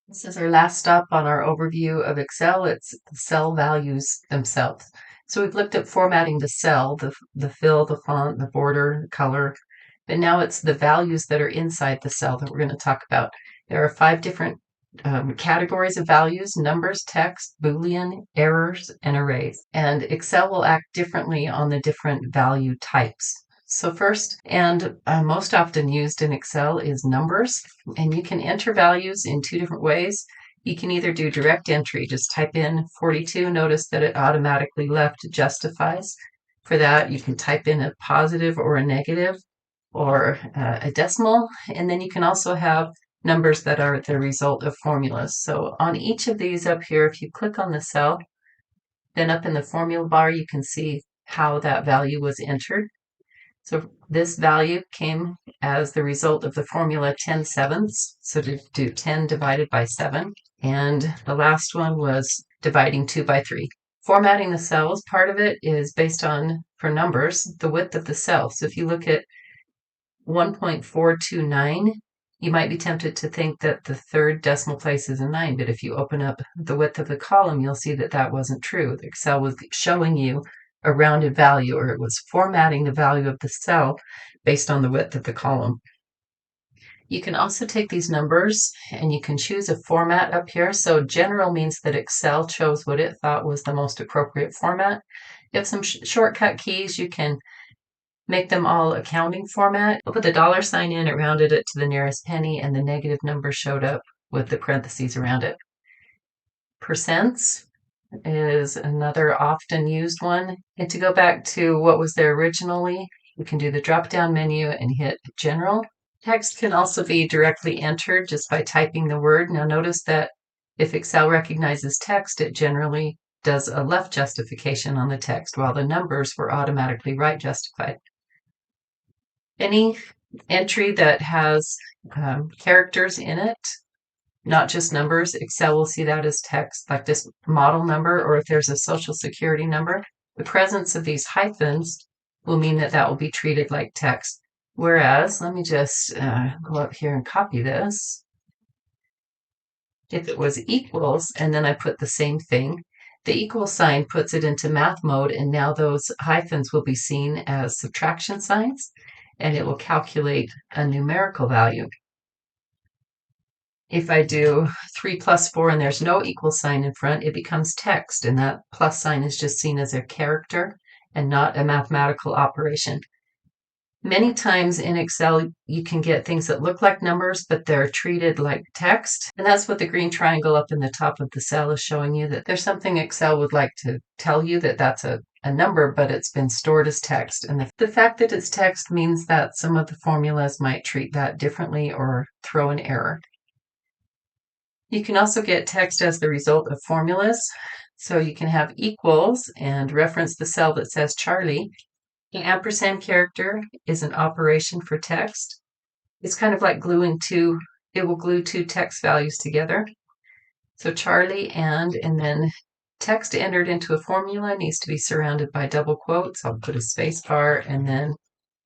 This is our last stop on our overview of Excel. It's the cell values themselves. So we've looked at formatting the cell, the fill, the font, the border, the color, but now it's the values that are inside the cell that we're going to talk about. There are 5 different categories of values: numbers, text, Boolean, errors, and arrays. And Excel will act differently on the different value types. So first, and most often used in Excel, is numbers. And you can enter values in 2 different ways. You can either do direct entry, just type in 42. Notice that it automatically left justifies. For that, you can type in a positive or a negative or a decimal. And then you can also have numbers that are the result of formulas. So on each of these up here, if you click on the cell, then up in the formula bar, you can see how that value was entered. So this value came as the result of the formula 10/7. So to do 10 divided by 7. And the last one was dividing 2 by 3. Formatting the cells, part of it is based on, for numbers, the width of the cell. So if you look at 1.429, you might be tempted to think that the third decimal place is a 9, but if you open up the width of the column, you'll see that that wasn't true. Excel was showing you a rounded value, or it was formatting the value of the cell based on the width of the column. You can also take these numbers and you can choose a format up here. So general means that Excel chose what it thought was the most appropriate format. You have some shortcut keys. You can make them all accounting format. I'll put the $sign in, it rounded it to the nearest penny, and the negative number showed up with the parentheses around it. Percents is another often used one. And to go back to what was there originally, you can do the drop down menu and hit general. Text can also be directly entered just by typing the word. Now notice that if Excel recognizes text, it generally does a left justification on the text, while the numbers were automatically right justified. Any entry that has characters in it, not just numbers, Excel will see that as text, like this model number, or if there's a social security number, the presence of these hyphens will mean that that will be treated like text. Whereas, let me just go up here and copy this. If it was equals, and then I put the same thing, the equal sign puts it into math mode, and now those hyphens will be seen as subtraction signs, and it will calculate a numerical value. If I do 3 plus 4 and there's no equal sign in front, it becomes text, and that plus sign is just seen as a character and not a mathematical operation. Many times in Excel, you can get things that look like numbers, but they're treated like text. And that's what the green triangle up in the top of the cell is showing you, that there's something Excel would like to tell you that that's a number, but it's been stored as text. And the fact that it's text means that some of the formulas might treat that differently or throw an error. You can also get text as the result of formulas. So you can have equals and reference the cell that says Charlie. The ampersand character is an operation for text. It's kind of like gluing two, it will glue 2 text values together. So Charlie and then text entered into a formula needs to be surrounded by double quotes. I'll put a space bar and then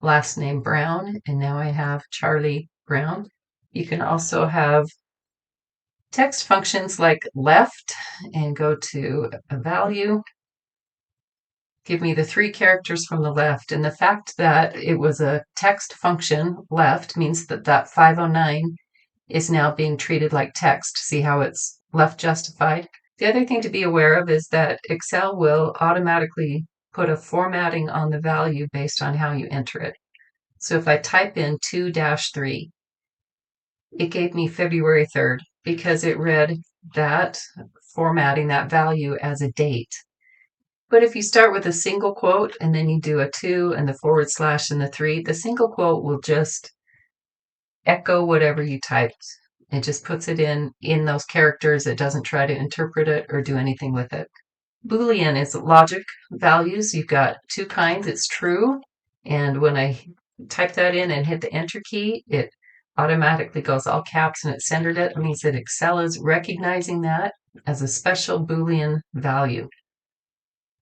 last name Brown, and now I have Charlie Brown. You can also have text functions like left and go to a value. Give me the 3 characters from the left. And the fact that it was a text function left means that that 509 is now being treated like text. See how it's left justified? The other thing to be aware of is that Excel will automatically put a formatting on the value based on how you enter it. So if I type in 2-3, it gave me February 3rd because it read that formatting, that value, as a date. But if you start with a single quote and then you do a 2 and the / and the 3, the single quote will just echo whatever you typed. It just puts it in those characters. It doesn't try to interpret it or do anything with it. Boolean is logic values. You've got 2 kinds. It's true, and when I type that in and hit the enter key, it automatically goes all caps and it centered it. It means that Excel is recognizing that as a special Boolean value.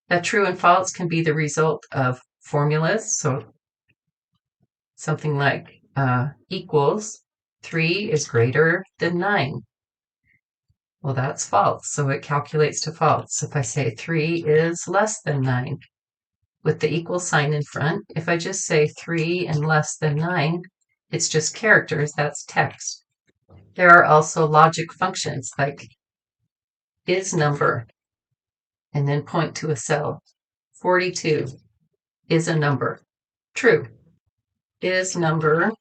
That true and false can be the result of formulas. So something like equals 3 is greater than 9. Well, that's false, so it calculates to false. If I say 3 is less than 9 with the equal sign in front, if I just say 3 and less than 9, it's just characters, that's text. There are also logic functions like is number and then point to a cell. 42 is a number. True. Is number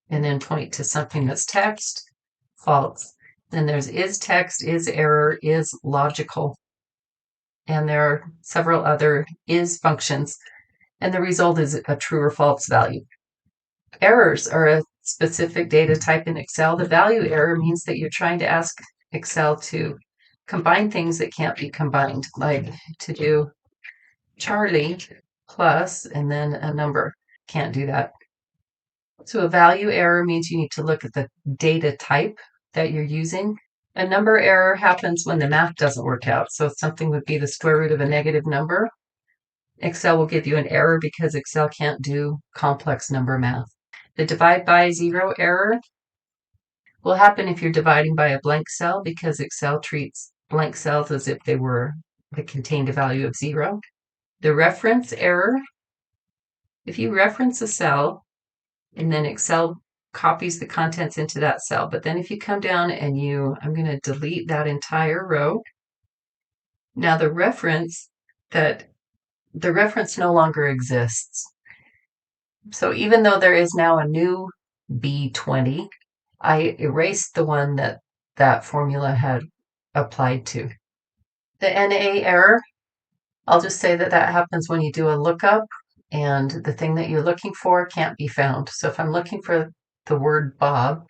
and then point to something that's text. False. Then there's is text, is error, is logical. And there are several other is functions. And the result is a true or false value. Errors are a specific data type in Excel. The value error means that you're trying to ask Excel to combine things that can't be combined, like to do Charlie plus and then a number. Can't do that. So a value error means you need to look at the data type that you're using. A number error happens when the math doesn't work out. So something would be the square root of a negative number. Excel will give you an error because Excel can't do complex number math. The divide by zero error will happen if you're dividing by a blank cell because Excel treats blank cells as if they contained a value of 0. The reference error, if you reference a cell and then Excel copies the contents into that cell, but then if you come down and I'm going to delete that entire row. Now the reference no longer exists. So even though there is now a new B20, I erased the one that formula had applied to. The NA error, I'll just say that happens when you do a lookup and the thing that you're looking for can't be found. So if I'm looking for the word Bob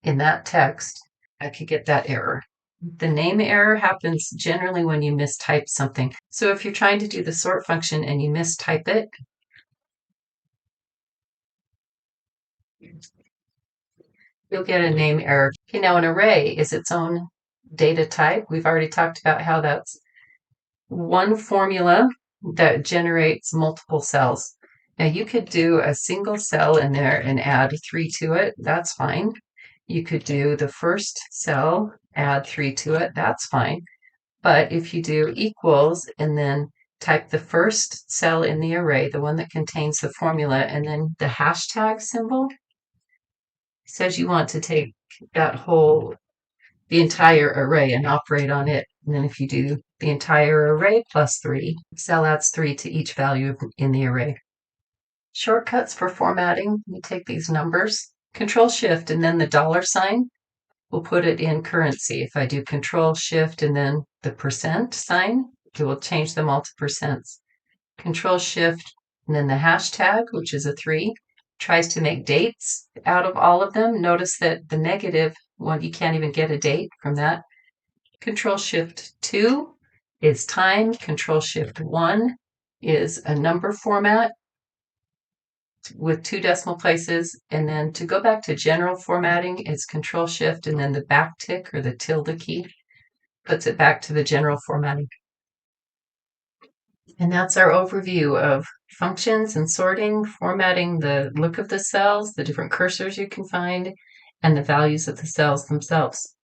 in that text, I could get that error. The name error happens generally when you mistype something. So if you're trying to do the sort function and you mistype it, you'll get a name error. Okay, now an array is its own data type. We've already talked about how that's one formula that generates multiple cells. Now you could do a single cell in there and add 3 to it. That's fine. You could do the first cell, add 3 to it. That's fine. But if you do equals and then type the first cell in the array, the one that contains the formula, and then the hashtag symbol, says you want to take the entire array and operate on it. And then if you do the entire array plus 3, Excel adds 3 to each value in the array. Shortcuts for formatting, you take these numbers, Control Shift and then the dollar sign, we'll put it in currency. If I do Control Shift and then the percent sign, it will change them all to percents. Control Shift and then the hashtag, which is a 3, tries to make dates out of all of them. Notice that the negative one, you can't even get a date from that. Control Shift 2 is time. Control Shift 1 is a number format with 2 decimal places. And then to go back to general formatting, it's Control Shift and then the back tick or the tilde key puts it back to the general formatting. And that's our overview of functions and sorting, formatting the look of the cells, the different cursors you can find, and the values of the cells themselves.